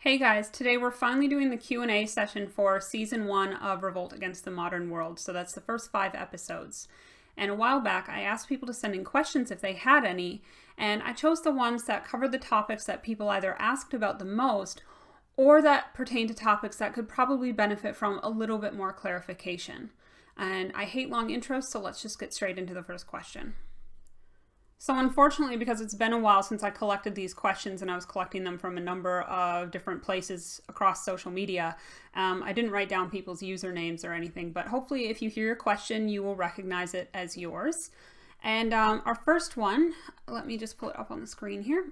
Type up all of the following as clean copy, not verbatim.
Hey guys, today we're finally doing the Q&A session for season 1 of Revolt Against the Modern World. So that's the first 5 episodes. And a while back, I asked people to send in questions if they had any, and I chose the ones that covered the topics that people either asked about the most or that pertain to topics that could probably benefit from a little bit more clarification. And I hate long intros, so let's just get straight into the first question. So unfortunately, because it's been a while since I collected these questions and I was collecting them from a number of different places across social media, I didn't write down people's usernames or anything, but hopefully if you hear your question, you will recognize it as yours. And our first one, let me just pull it up on the screen here.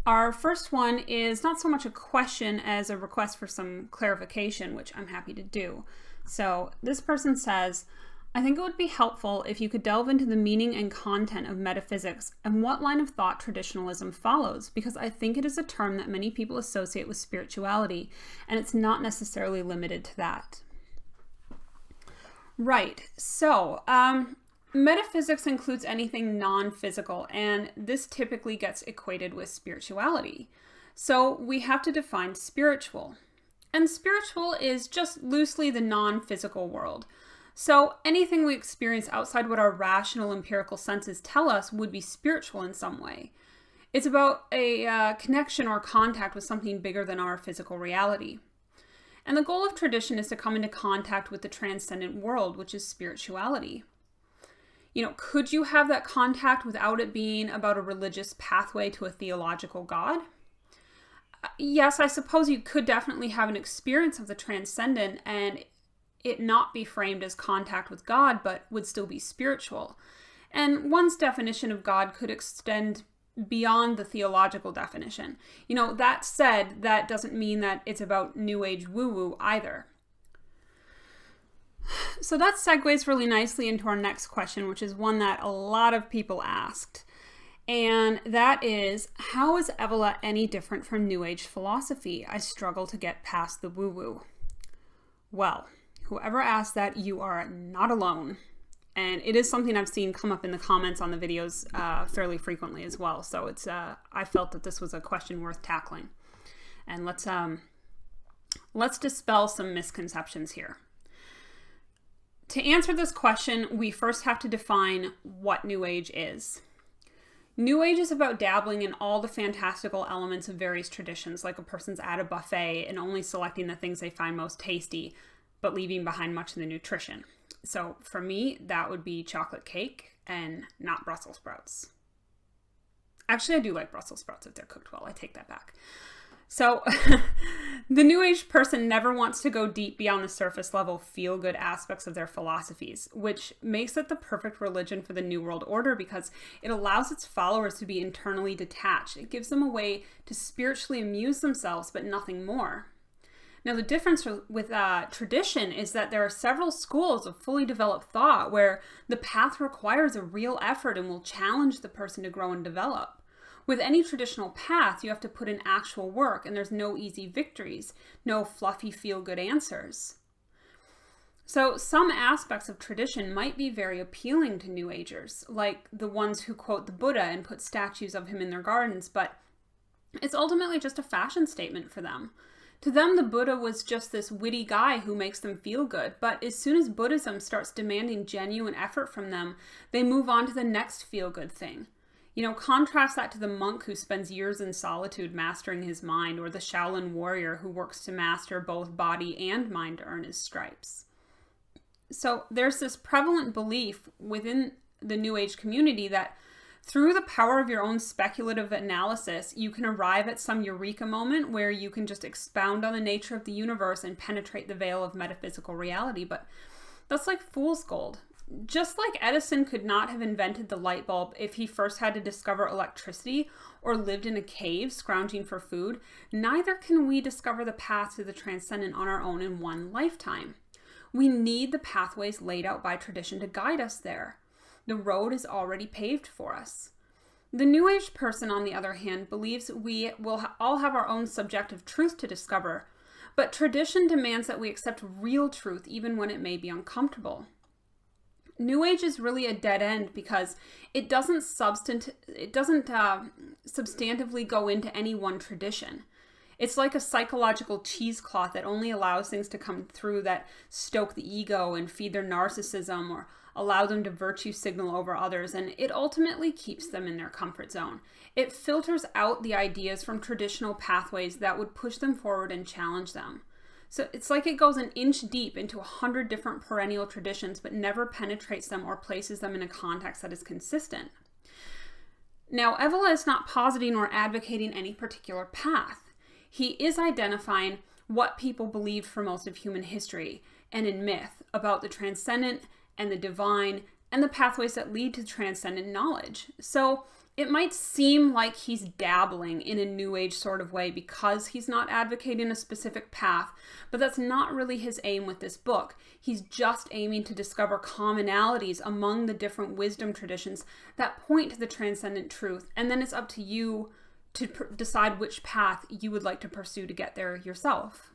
Our first one is not so much a question as a request for some clarification, which I'm happy to do. So this person says, I think it would be helpful if you could delve into the meaning and content of metaphysics and what line of thought traditionalism follows, because I think it is a term that many people associate with spirituality, and it's not necessarily limited to that. Right, so metaphysics includes anything non-physical, and this typically gets equated with spirituality. So we have to define spiritual. And spiritual is just loosely the non-physical world. So anything we experience outside what our rational empirical senses tell us would be spiritual in some way. It's about a connection or contact with something bigger than our physical reality. And the goal of tradition is to come into contact with the transcendent world, which is spirituality. You know, could you have that contact without it being about a religious pathway to a theological God? Yes, I suppose you could definitely have an experience of the transcendent and it not be framed as contact with God, but would still be spiritual. And one's definition of God could extend beyond the theological definition. You know, that said, that doesn't mean that it's about New Age woo-woo either. So that segues really nicely into our next question, which is one that a lot of people asked. And that is, how is Evola any different from New Age philosophy? I struggle to get past the woo-woo. Well, whoever asked that, you are not alone. And it is something I've seen come up in the comments on the videos fairly frequently as well. So it's I felt that this was a question worth tackling. And let's dispel some misconceptions here. To answer this question, we first have to define what New Age is. New Age is about dabbling in all the fantastical elements of various traditions, like a person's at a buffet and only selecting the things they find most tasty, but leaving behind much of the nutrition. So for me, that would be chocolate cake and not Brussels sprouts. Actually, I do like Brussels sprouts if they're cooked well. I take that back. So the New Age person never wants to go deep beyond the surface level feel-good aspects of their philosophies, which makes it the perfect religion for the New World Order because it allows its followers to be internally detached. It gives them a way to spiritually amuse themselves, but nothing more. Now, the difference with tradition is that there are several schools of fully developed thought where the path requires a real effort and will challenge the person to grow and develop. With any traditional path, you have to put in actual work, and there's no easy victories, no fluffy feel-good answers. So some aspects of tradition might be very appealing to New Agers, like the ones who quote the Buddha and put statues of him in their gardens, but it's ultimately just a fashion statement for them. To them, the Buddha was just this witty guy who makes them feel good, but as soon as Buddhism starts demanding genuine effort from them, they move on to the next feel-good thing. You know, contrast that to the monk who spends years in solitude mastering his mind, or the Shaolin warrior who works to master both body and mind to earn his stripes. So there's this prevalent belief within the New Age community that through the power of your own speculative analysis, you can arrive at some eureka moment where you can just expound on the nature of the universe and penetrate the veil of metaphysical reality. But that's like fool's gold. Just like Edison could not have invented the light bulb if he first had to discover electricity or lived in a cave scrounging for food, neither can we discover the path to the transcendent on our own in one lifetime. We need the pathways laid out by tradition to guide us there. The road is already paved for us. The New Age person, on the other hand, believes we will all have our own subjective truth to discover, but tradition demands that we accept real truth even when it may be uncomfortable. New Age is really a dead end because it doesn't substantively go into any one tradition. It's like a psychological cheesecloth that only allows things to come through that stoke the ego and feed their narcissism or allow them to virtue signal over others, and it ultimately keeps them in their comfort zone. It filters out the ideas from traditional pathways that would push them forward and challenge them. So it's like it goes an inch deep into 100 different perennial traditions, but never penetrates them or places them in a context that is consistent. Now, Evola is not positing or advocating any particular path. He is identifying what people believed for most of human history and in myth about the transcendent and the divine and the pathways that lead to transcendent knowledge. So it might seem like he's dabbling in a New Age sort of way because he's not advocating a specific path, but that's not really his aim with this book. He's just aiming to discover commonalities among the different wisdom traditions that point to the transcendent truth, and then it's up to you to decide which path you would like to pursue to get there yourself.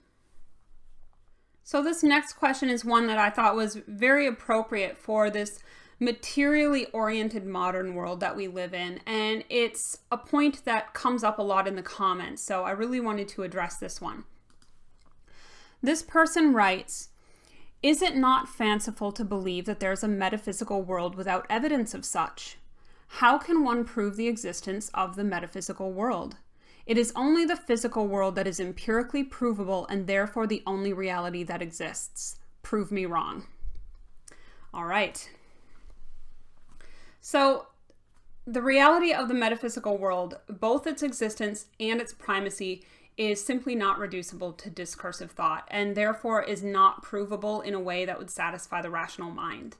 So this next question is one that I thought was very appropriate for this materially oriented modern world that we live in, and it's a point that comes up a lot in the comments, so I really wanted to address this one. This person writes, "Is it not fanciful to believe that there's a metaphysical world without evidence of such? How can one prove the existence of the metaphysical world? It is only the physical world that is empirically provable and therefore the only reality that exists. Prove me wrong." All right. So the reality of the metaphysical world, both its existence and its primacy, is simply not reducible to discursive thought and therefore is not provable in a way that would satisfy the rational mind.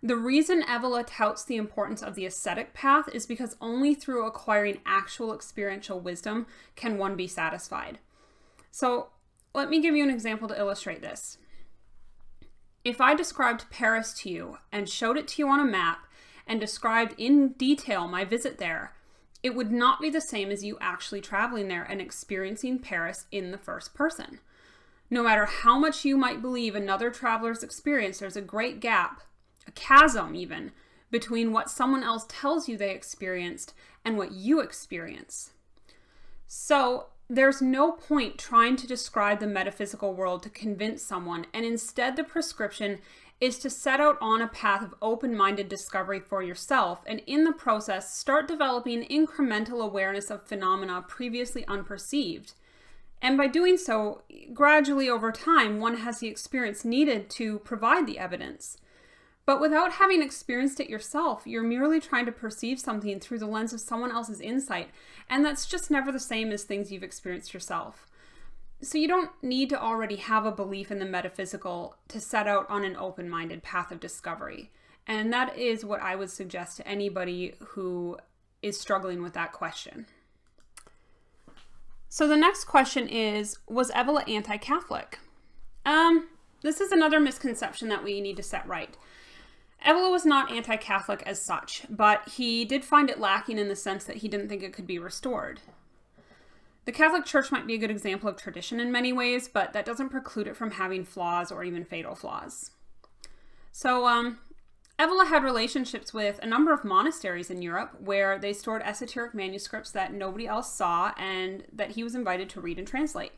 The reason Evola touts the importance of the ascetic path is because only through acquiring actual experiential wisdom can one be satisfied. So let me give you an example to illustrate this. If I described Paris to you and showed it to you on a map and described in detail my visit there, it would not be the same as you actually traveling there and experiencing Paris in the first person. No matter how much you might believe another traveler's experience, there's a great gap, a chasm even, between what someone else tells you they experienced and what you experience. So there's no point trying to describe the metaphysical world to convince someone, and instead the prescription is to set out on a path of open-minded discovery for yourself, and in the process start developing incremental awareness of phenomena previously unperceived. And by doing so, gradually over time, one has the experience needed to provide the evidence. But without having experienced it yourself, you're merely trying to perceive something through the lens of someone else's insight, and that's just never the same as things you've experienced yourself. So you don't need to already have a belief in the metaphysical to set out on an open-minded path of discovery. And that is what I would suggest to anybody who is struggling with that question. So the next question is, was Evola anti-Catholic? This is another misconception that we need to set right. Evola was not anti-Catholic as such, but he did find it lacking in the sense that he didn't think it could be restored. The Catholic Church might be a good example of tradition in many ways, but that doesn't preclude it from having flaws or even fatal flaws. So Evola had relationships with a number of monasteries in Europe where they stored esoteric manuscripts that nobody else saw and that he was invited to read and translate.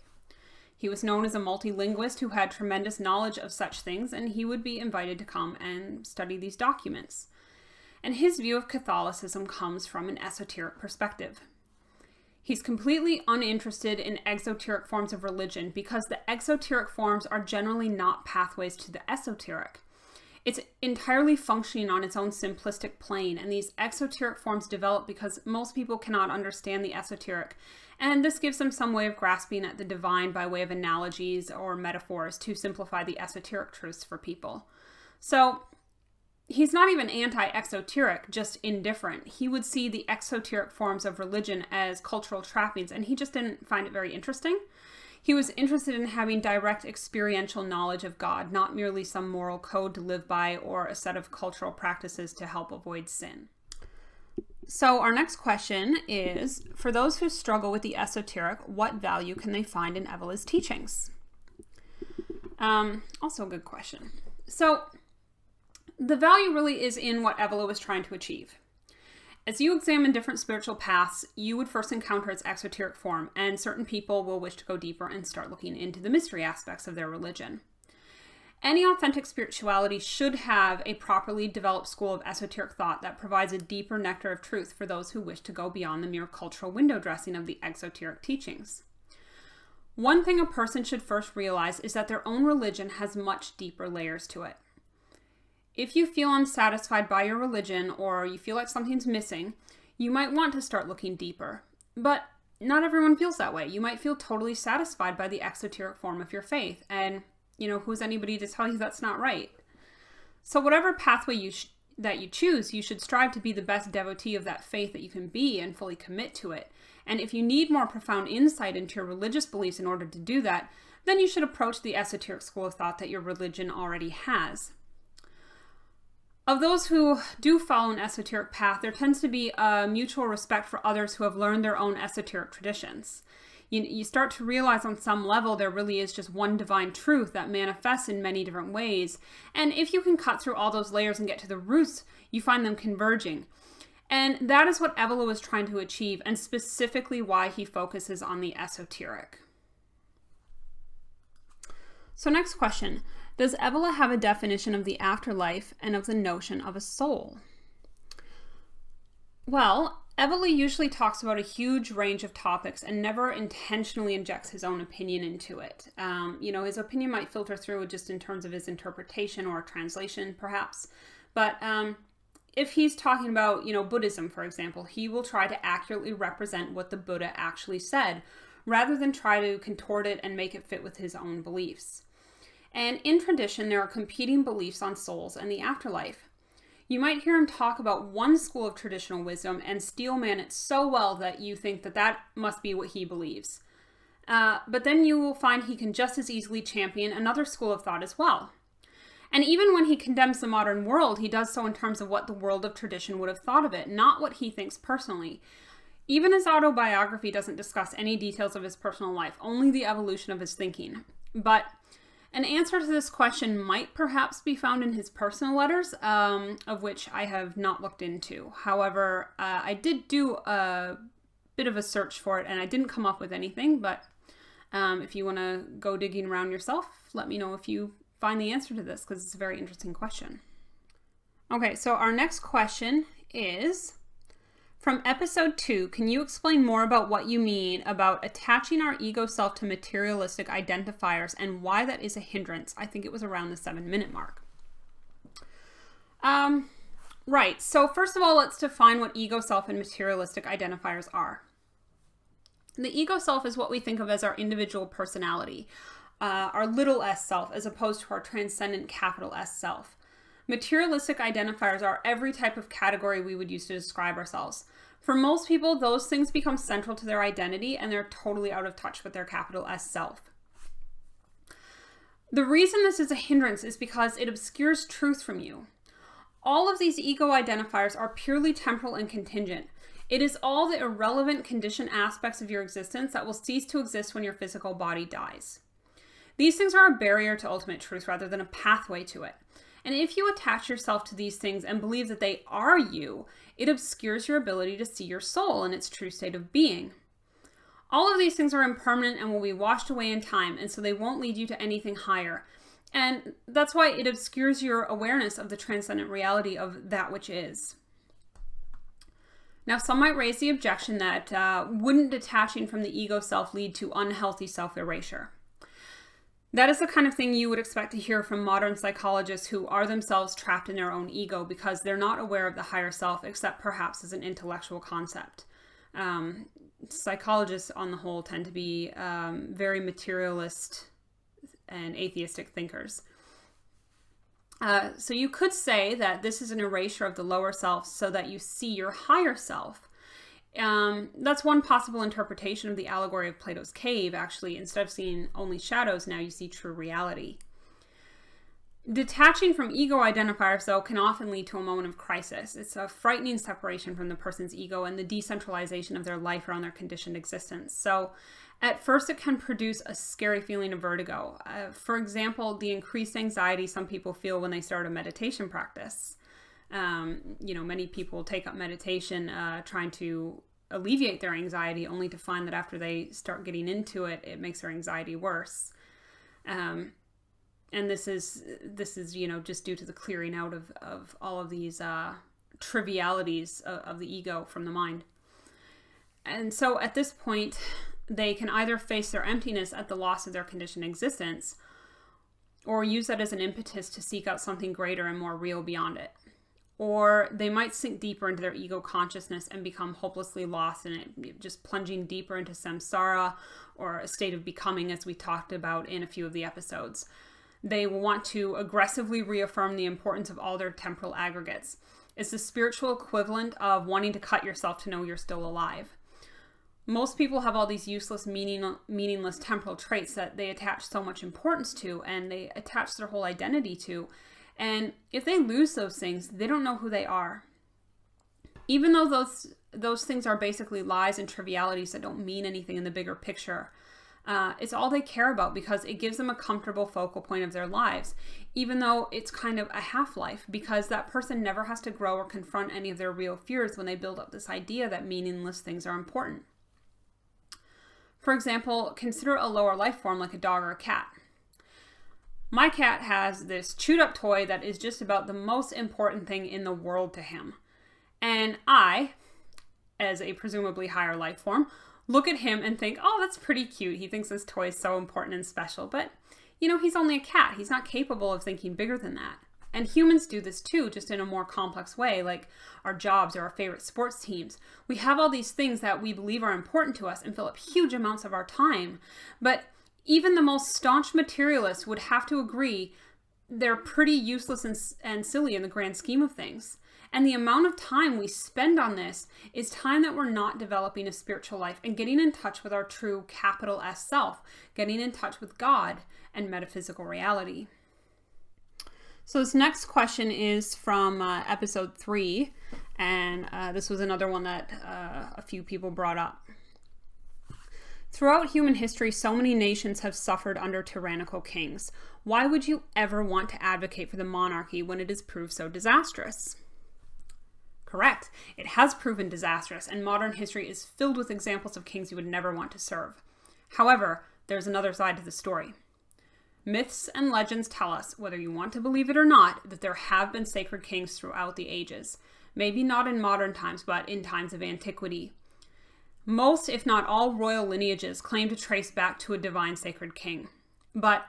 He was known as a multilinguist who had tremendous knowledge of such things, and he would be invited to come and study these documents. And his view of Catholicism comes from an esoteric perspective. He's completely uninterested in exoteric forms of religion because the exoteric forms are generally not pathways to the esoteric. It's entirely functioning on its own simplistic plane, and these exoteric forms develop because most people cannot understand the esoteric, and this gives them some way of grasping at the divine by way of analogies or metaphors to simplify the esoteric truths for people. So he's not even anti-exoteric, just indifferent. He would see the exoteric forms of religion as cultural trappings, and he just didn't find it very interesting. He was interested in having direct experiential knowledge of God, not merely some moral code to live by or a set of cultural practices to help avoid sin. So our next question is, for those who struggle with the esoteric, what value can they find in Evola's teachings? Also a good question. So the value really is in what Evola was trying to achieve. As you examine different spiritual paths, you would first encounter its exoteric form, and certain people will wish to go deeper and start looking into the mystery aspects of their religion. Any authentic spirituality should have a properly developed school of esoteric thought that provides a deeper nectar of truth for those who wish to go beyond the mere cultural window dressing of the exoteric teachings. One thing a person should first realize is that their own religion has much deeper layers to it. If you feel unsatisfied by your religion or you feel like something's missing, you might want to start looking deeper. But not everyone feels that way. You might feel totally satisfied by the exoteric form of your faith, and who's anybody to tell you that's not right? So whatever pathway that you choose, you should strive to be the best devotee of that faith that you can be and fully commit to it. And if you need more profound insight into your religious beliefs in order to do that, then you should approach the esoteric school of thought that your religion already has. Of those who do follow an esoteric path, there tends to be a mutual respect for others who have learned their own esoteric traditions. You start to realize on some level there really is just one divine truth that manifests in many different ways. And if you can cut through all those layers and get to the roots, you find them converging. And that is what Evola was trying to achieve, and specifically why he focuses on the esoteric. So next question. Does Evola have a definition of the afterlife and of the notion of a soul? Well, Evola usually talks about a huge range of topics and never intentionally injects his own opinion into it. His opinion might filter through just in terms of his interpretation or translation, perhaps. But if he's talking about, Buddhism, for example, he will try to accurately represent what the Buddha actually said, rather than try to contort it and make it fit with his own beliefs. And in tradition, there are competing beliefs on souls and the afterlife. You might hear him talk about one school of traditional wisdom and steelman it so well that you think that must be what he believes. But then you will find he can just as easily champion another school of thought as well. And even when he condemns the modern world, he does so in terms of what the world of tradition would have thought of it, not what he thinks personally. Even his autobiography doesn't discuss any details of his personal life, only the evolution of his thinking. But an answer to this question might perhaps be found in his personal letters, of which I have not looked into. However, I did do a bit of a search for it, and I didn't come up with anything, but if you want to go digging around yourself, let me know if you find the answer to this, because it's a very interesting question. Okay, so our next question is, from episode 2, can you explain more about what you mean about attaching our ego self to materialistic identifiers and why that is a hindrance? I think it was around the 7-minute mark. Right, so first of all, let's define what ego self and materialistic identifiers are. The ego self is what we think of as our individual personality, our little s self, as opposed to our transcendent capital S self. Materialistic identifiers are every type of category we would use to describe ourselves. For most people, those things become central to their identity and they're totally out of touch with their capital S self. The reason this is a hindrance is because it obscures truth from you. All of these ego identifiers are purely temporal and contingent. It is all the irrelevant conditioned aspects of your existence that will cease to exist when your physical body dies. These things are a barrier to ultimate truth rather than a pathway to it. And if you attach yourself to these things and believe that they are you, it obscures your ability to see your soul in its true state of being. All of these things are impermanent and will be washed away in time, and so they won't lead you to anything higher. And that's why it obscures your awareness of the transcendent reality of that which is. Now, some might raise the objection that wouldn't detaching from the ego self lead to unhealthy self-erasure? That is the kind of thing you would expect to hear from modern psychologists who are themselves trapped in their own ego because they're not aware of the higher self, except perhaps as an intellectual concept. Psychologists on the whole tend to be very materialist and atheistic thinkers. So you could say that this is an erasure of the lower self so that you see your higher self. That's one possible interpretation of the allegory of Plato's cave. Actually, instead of seeing only shadows, now you see true reality. Detaching from ego identifiers, though, can often lead to a moment of crisis. It's a frightening separation from the person's ego and the decentralization of their life around their conditioned existence. So at first, it can produce a scary feeling of vertigo. For example, the increased anxiety some people feel when they start a meditation practice. Many people take up meditation trying to alleviate their anxiety, only to find that after they start getting into it, it makes their anxiety worse. And this is just due to the clearing out of all of these trivialities of the ego from the mind. And so at this point, they can either face their emptiness at the loss of their conditioned existence, or use that as an impetus to seek out something greater and more real beyond it. Or they might sink deeper into their ego consciousness and become hopelessly lost in it, just plunging deeper into samsara, or a state of becoming, as we talked about in a few of the episodes. They will want to aggressively reaffirm the importance of all their temporal aggregates. It's the spiritual equivalent of wanting to cut yourself to know you're still alive. Most people have all these useless, meaningless temporal traits that they attach so much importance to, and they attach their whole identity to. And if they lose those things, they don't know who they are. Even though those things are basically lies and trivialities that don't mean anything in the bigger picture, it's all they care about because it gives them a comfortable focal point of their lives, even though it's kind of a half-life, because that person never has to grow or confront any of their real fears when they build up this idea that meaningless things are important. For example, consider a lower life form like a dog or a cat. My cat has this chewed up toy that is just about the most important thing in the world to him. And I, as a presumably higher life form, look at him and think, oh, that's pretty cute. He thinks this toy is so important and special. But, he's only a cat. He's not capable of thinking bigger than that. And humans do this too, just in a more complex way, like our jobs or our favorite sports teams. We have all these things that we believe are important to us and fill up huge amounts of our time. But even the most staunch materialist would have to agree they're pretty useless and silly in the grand scheme of things. And the amount of time we spend on this is time that we're not developing a spiritual life and getting in touch with our true capital S self, getting in touch with God and metaphysical reality. So this next question is from episode 3, and this was another one that a few people brought up. Throughout human history, so many nations have suffered under tyrannical kings. Why would you ever want to advocate for the monarchy when it has proved so disastrous? Correct. It has proven disastrous, and modern history is filled with examples of kings you would never want to serve. However, there's another side to the story. Myths and legends tell us, whether you want to believe it or not, that there have been sacred kings throughout the ages. Maybe not in modern times, but in times of antiquity. Most, if not all, royal lineages claim to trace back to a divine sacred king. But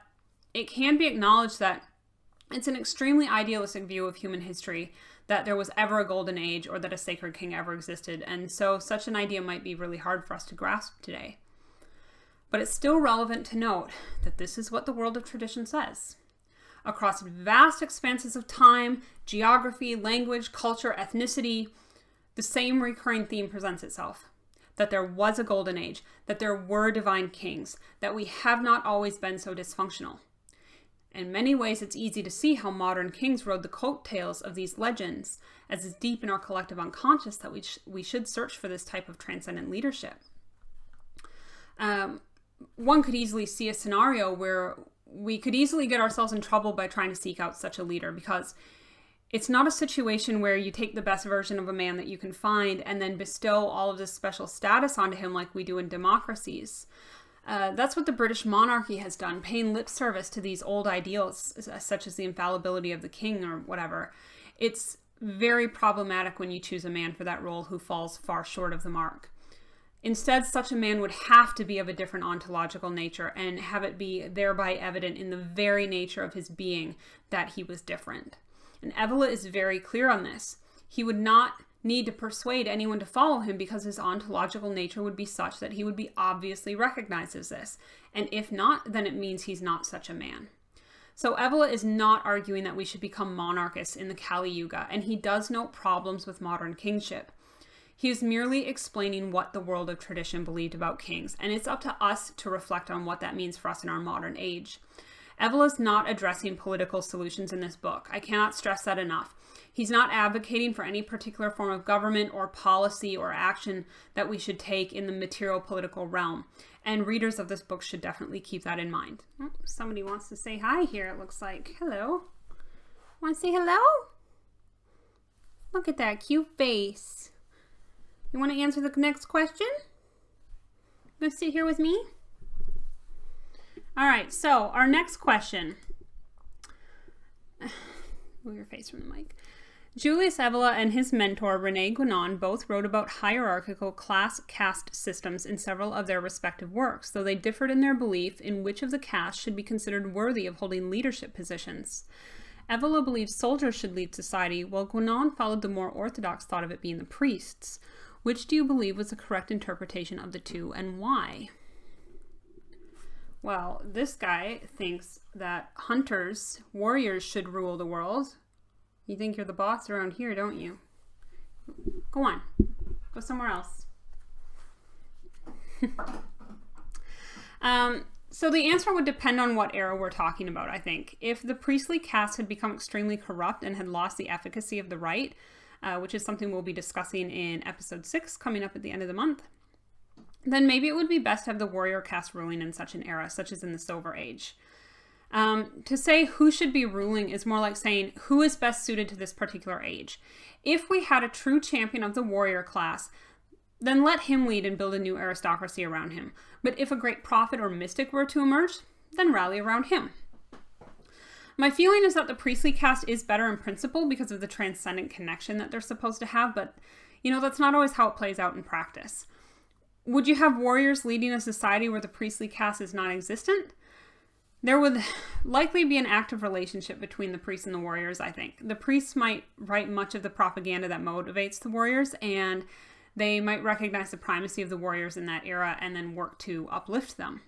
it can be acknowledged that it's an extremely idealistic view of human history that there was ever a golden age or that a sacred king ever existed, and so such an idea might be really hard for us to grasp today. But it's still relevant to note that this is what the world of tradition says. Across vast expanses of time, geography, language, culture, ethnicity, the same recurring theme presents itself. That there was a golden age, that there were divine kings, that we have not always been so dysfunctional. In many ways, it's easy to see how modern kings rode the coattails of these legends, as it's deep in our collective unconscious that we should search for this type of transcendent leadership. One could easily see a scenario where we could easily get ourselves in trouble by trying to seek out such a leader, because it's not a situation where you take the best version of a man that you can find and then bestow all of this special status onto him like we do in democracies. That's what the British monarchy has done, paying lip service to these old ideals, such as the infallibility of the king or whatever. It's very problematic when you choose a man for that role who falls far short of the mark. Instead, such a man would have to be of a different ontological nature and have it be thereby evident in the very nature of his being that he was different. And Evola is very clear on this. He would not need to persuade anyone to follow him because his ontological nature would be such that he would be obviously recognized as this. And if not, then it means he's not such a man. So Evola is not arguing that we should become monarchists in the Kali Yuga, and he does note problems with modern kingship. He is merely explaining what the world of tradition believed about kings, and it's up to us to reflect on what that means for us in our modern age. Evola is not addressing political solutions in this book. I cannot stress that enough. He's not advocating for any particular form of government or policy or action that we should take in the material political realm. And readers of this book should definitely keep that in mind. Oh, somebody wants to say hi here, it looks like. Hello. Want to say hello? Look at that cute face. You want to answer the next question? Go sit here with me. All right, so our next question. Move your face from the mic. Julius Evola and his mentor, René Guénon, both wrote about hierarchical class caste systems in several of their respective works, though they differed in their belief in which of the castes should be considered worthy of holding leadership positions. Evola believes soldiers should lead society, while Guénon followed the more orthodox thought of it being the priests. Which do you believe was the correct interpretation of the two, and why? Well, this guy thinks that hunters, warriors, should rule the world. You think you're the boss around here, don't you? Go on. Go somewhere else. So the answer would depend on what era we're talking about, I think. If the priestly caste had become extremely corrupt and had lost the efficacy of the right, which is something we'll be discussing in episode 6 coming up at the end of the month, then maybe it would be best to have the warrior caste ruling in such an era, such as in the Silver Age. To say who should be ruling is more like saying who is best suited to this particular age. If we had a true champion of the warrior class, then let him lead and build a new aristocracy around him. But if a great prophet or mystic were to emerge, then rally around him. My feeling is that the priestly caste is better in principle because of the transcendent connection that they're supposed to have, but that's not always how it plays out in practice. Would you have warriors leading a society where the priestly caste is non-existent? There would likely be an active relationship between the priests and the warriors, I think. The priests might write much of the propaganda that motivates the warriors, and they might recognize the primacy of the warriors in that era and then work to uplift them.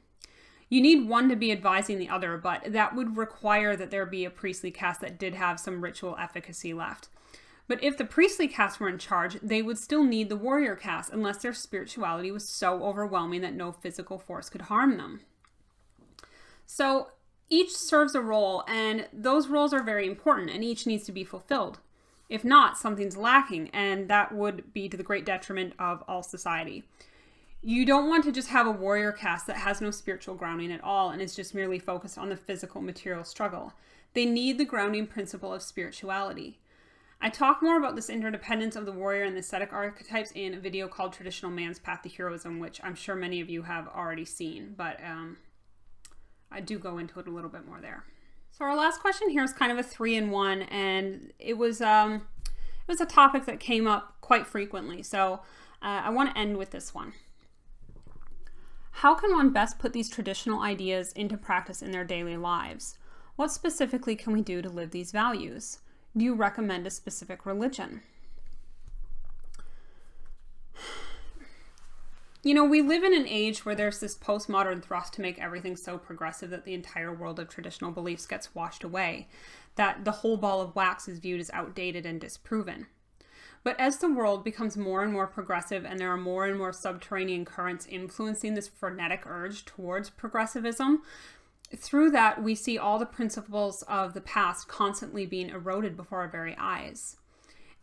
You need one to be advising the other, but that would require that there be a priestly caste that did have some ritual efficacy left. But if the priestly caste were in charge, they would still need the warrior caste unless their spirituality was so overwhelming that no physical force could harm them. So each serves a role, and those roles are very important, and each needs to be fulfilled. If not, something's lacking, and that would be to the great detriment of all society. You don't want to just have a warrior caste that has no spiritual grounding at all and is just merely focused on the physical material struggle. They need the grounding principle of spirituality. I talk more about this interdependence of the warrior and the ascetic archetypes in a video called Traditional Man's Path to Heroism, which I'm sure many of you have already seen, but I do go into it a little bit more there. So our last question here is kind of a 3-in-1, and it was a topic that came up quite frequently. So I want to end with this one. How can one best put these traditional ideas into practice in their daily lives? What specifically can we do to live these values? Do you recommend a specific religion? We live in an age where there's this postmodern thrust to make everything so progressive that the entire world of traditional beliefs gets washed away, that the whole ball of wax is viewed as outdated and disproven. But as the world becomes more and more progressive and there are more and more subterranean currents influencing this frenetic urge towards progressivism, through that we see all the principles of the past constantly being eroded before our very eyes.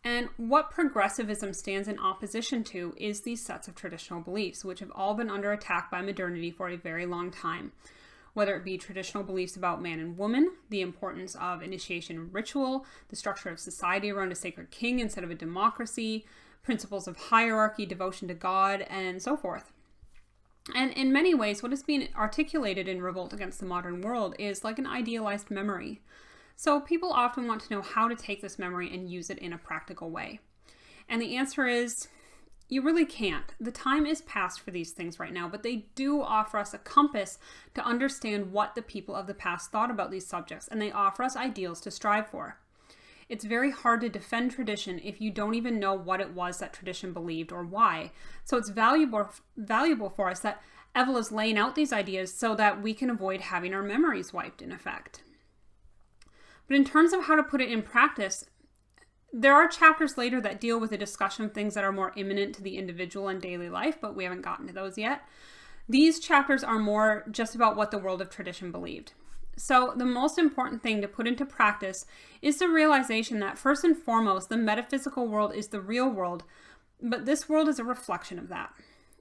And what progressivism stands in opposition to is these sets of traditional beliefs, which have all been under attack by modernity for a very long time. Whether it be traditional beliefs about man and woman, the importance of initiation and ritual, the structure of society around a sacred king instead of a democracy, principles of hierarchy, devotion to God, and so forth. And in many ways, what is being articulated in revolt against the modern world is like an idealized memory. So people often want to know how to take this memory and use it in a practical way. And the answer is, you really can't. The time is past for these things right now, but they do offer us a compass to understand what the people of the past thought about these subjects, and they offer us ideals to strive for. It's very hard to defend tradition if you don't even know what it was that tradition believed or why. So it's valuable for us that Evola's laying out these ideas so that we can avoid having our memories wiped, in effect. But in terms of how to put it in practice, there are chapters later that deal with a discussion of things that are more imminent to the individual and daily life, but we haven't gotten to those yet. These chapters are more just about what the world of tradition believed. So the most important thing to put into practice is the realization that first and foremost, the metaphysical world is the real world, but this world is a reflection of that.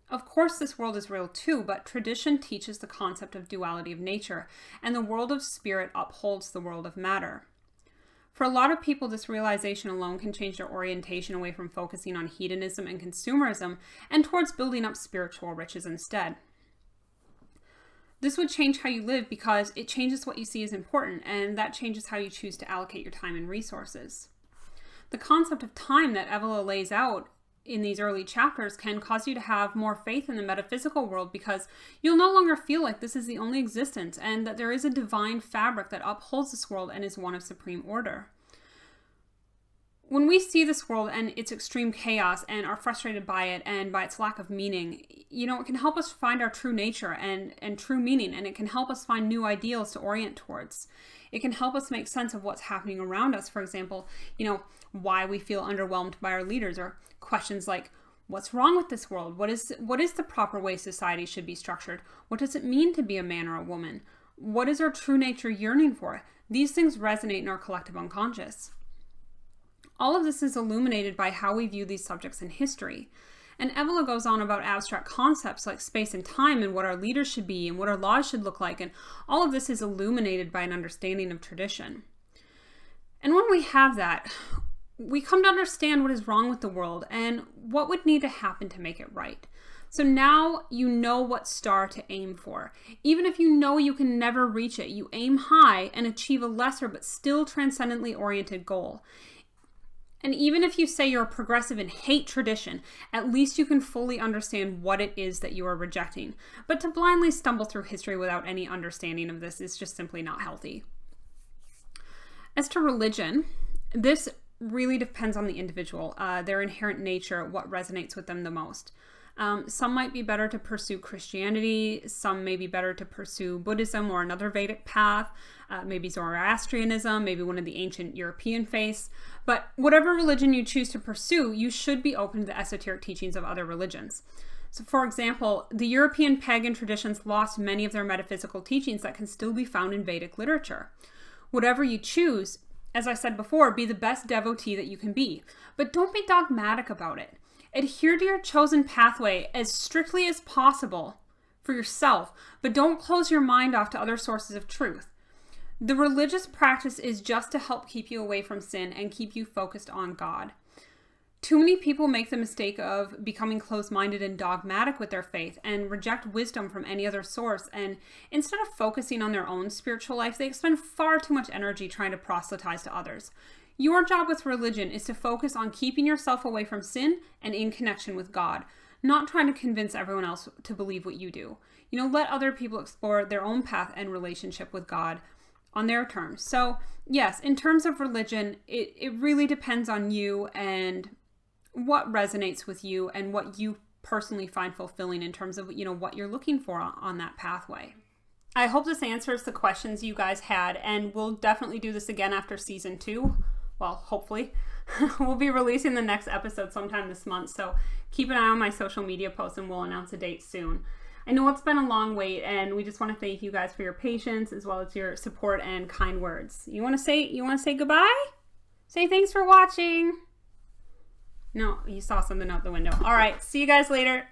Of course, this world is real too, but tradition teaches the concept of duality of nature, and the world of spirit upholds the world of matter. For a lot of people, this realization alone can change their orientation away from focusing on hedonism and consumerism and towards building up spiritual riches instead. This would change how you live because it changes what you see as important, and that changes how you choose to allocate your time and resources. The concept of time that Evola lays out in these early chapters can cause you to have more faith in the metaphysical world because you'll no longer feel like this is the only existence and that there is a divine fabric that upholds this world and is one of supreme order. When we see this world and its extreme chaos and are frustrated by it and by its lack of meaning, it can help us find our true nature and true meaning, and it can help us find new ideals to orient towards. It can help us make sense of what's happening around us. For example, why we feel underwhelmed by our leaders, or questions like, what's wrong with this world? What is the proper way society should be structured? What does it mean to be a man or a woman? What is our true nature yearning for? These things resonate in our collective unconscious. All of this is illuminated by how we view these subjects in history. And Evola goes on about abstract concepts like space and time and what our leaders should be and what our laws should look like. And all of this is illuminated by an understanding of tradition. And when we have that, we come to understand what is wrong with the world and what would need to happen to make it right. So now you know what star to aim for. Even if you know you can never reach it, you aim high and achieve a lesser but still transcendently oriented goal. And even if you say you're a progressive and hate tradition, at least you can fully understand what it is that you are rejecting. But to blindly stumble through history without any understanding of this is just simply not healthy. As to religion, this really depends on the individual, their inherent nature, what resonates with them the most. Some might be better to pursue Christianity, some may be better to pursue Buddhism or another Vedic path, maybe Zoroastrianism, maybe one of the ancient European faiths. But whatever religion you choose to pursue, you should be open to the esoteric teachings of other religions. So for example, the European pagan traditions lost many of their metaphysical teachings that can still be found in Vedic literature. Whatever you choose, as I said before, be the best devotee that you can be. But don't be dogmatic about it. Adhere to your chosen pathway as strictly as possible for yourself, but don't close your mind off to other sources of truth. The religious practice is just to help keep you away from sin and keep you focused on God. Too many people make the mistake of becoming close-minded and dogmatic with their faith and reject wisdom from any other source, and instead of focusing on their own spiritual life, they expend far too much energy trying to proselytize to others. Your job with religion is to focus on keeping yourself away from sin and in connection with God, not trying to convince everyone else to believe what you do. Let other people explore their own path and relationship with God on their terms. So yes, in terms of religion, it really depends on you and what resonates with you and what you personally find fulfilling in terms of, what you're looking for on that pathway. I hope this answers the questions you guys had, and we'll definitely do this again after season 2. Well, hopefully. We'll be releasing the next episode sometime this month, so keep an eye on my social media posts and we'll announce a date soon. I know it's been a long wait, and we just want to thank you guys for your patience as well as your support and kind words. You want to say goodbye? Say thanks for watching. No, you saw something out the window. All right, see you guys later.